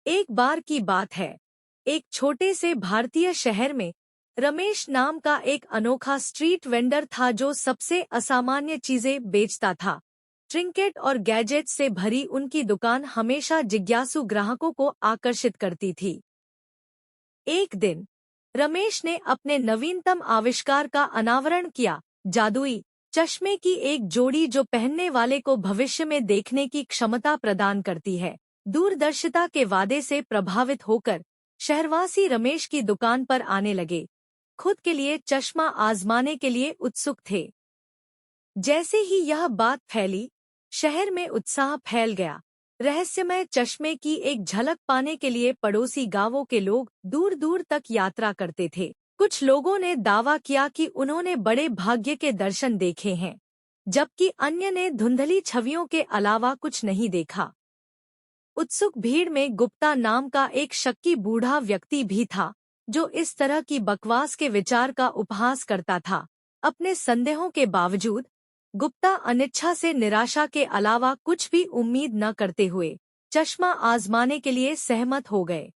एक बार की बात है। एक छोटे से भारतीय शहर में रमेश नाम का एक अनोखा स्ट्रीट वेंडर था जो सबसे असामान्य चीजें बेचता था। ट्रिंकेट और गैजेट से भरी उनकी दुकान हमेशा जिज्ञासु ग्राहकों को आकर्षित करती थी। एक दिन रमेश ने अपने नवीनतम आविष्कार का अनावरण किया, जादुई चश्मे की एक जोड़ी जो पहनने वाले को भविष्य में देखने की क्षमता प्रदान करती है। दूरदर्शिता के वादे से प्रभावित होकर शहरवासी रमेश की दुकान पर आने लगे, खुद के लिए चश्मा आजमाने के लिए उत्सुक थे। जैसे ही यह बात फैली, शहर में उत्साह फैल गया। रहस्यमय चश्मे की एक झलक पाने के लिए पड़ोसी गांवों के लोग दूर दूर तक यात्रा करते थे। कुछ लोगों ने दावा किया कि उन्होंने बड़े भाग्य के दर्शन देखे हैं, जबकि अन्य ने धुंधली छवियों के अलावा कुछ नहीं देखा। उत्सुक भीड़ में गुप्ता नाम का एक शक्की बूढ़ा व्यक्ति भी था, जो इस तरह की बकवास के विचार का उपहास करता था। अपने संदेहों के बावजूद गुप्ता अनिच्छा से निराशा के अलावा कुछ भी उम्मीद न करते हुए चश्मा आजमाने के लिए सहमत हो गए।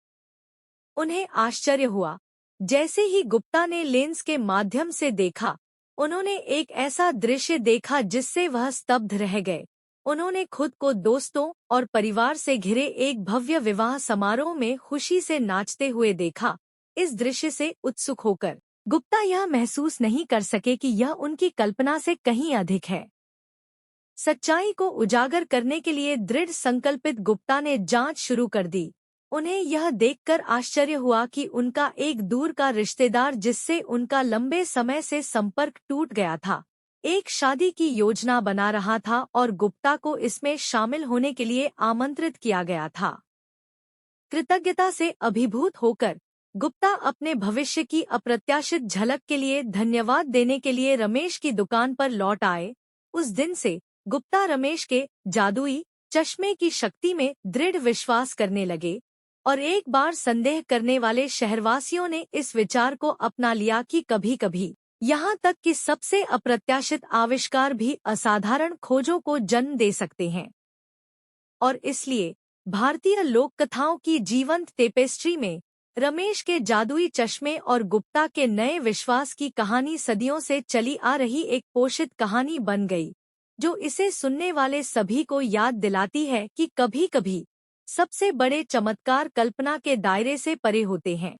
उन्हें आश्चर्य हुआ। जैसे ही गुप्ता ने लेंस के माध्यम से देखा, उन्होंने एक ऐसा दृश्य देखा जिससे वह स्तब्ध रह गए। उन्होंने खुद को दोस्तों और परिवार से घिरे एक भव्य विवाह समारोह में खुशी से नाचते हुए देखा। इस दृश्य से उत्सुक होकर गुप्ता यह महसूस नहीं कर सके कि यह उनकी कल्पना से कहीं अधिक है। सच्चाई को उजागर करने के लिए दृढ़ संकल्पित गुप्ता ने जांच शुरू कर दी। उन्हें यह देखकर आश्चर्य हुआ कि उनका एक दूर का रिश्तेदार, जिससे उनका लंबे समय से संपर्क टूट गया था, एक शादी की योजना बना रहा था और गुप्ता को इसमें शामिल होने के लिए आमंत्रित किया गया था। कृतज्ञता से अभिभूत होकर गुप्ता अपने भविष्य की अप्रत्याशित झलक के लिए धन्यवाद देने के लिए रमेश की दुकान पर लौट आए। उस दिन से गुप्ता रमेश के जादुई चश्मे की शक्ति में दृढ़ विश्वास करने लगे, और एक बार संदेह करने वाले शहरवासियों ने इस विचार को अपना लिया कि कभी-कभी यहाँ तक कि सबसे अप्रत्याशित आविष्कार भी असाधारण खोजों को जन्म दे सकते हैं। और इसलिए भारतीय लोक कथाओं की जीवंत टेपेस्ट्री में रमेश के जादुई चश्मे और गुप्ता के नए विश्वास की कहानी सदियों से चली आ रही एक पोषित कहानी बन गई, जो इसे सुनने वाले सभी को याद दिलाती है कि कभी-कभी सबसे बड़े चमत्कार कल्पना के दायरे से परे होते हैं।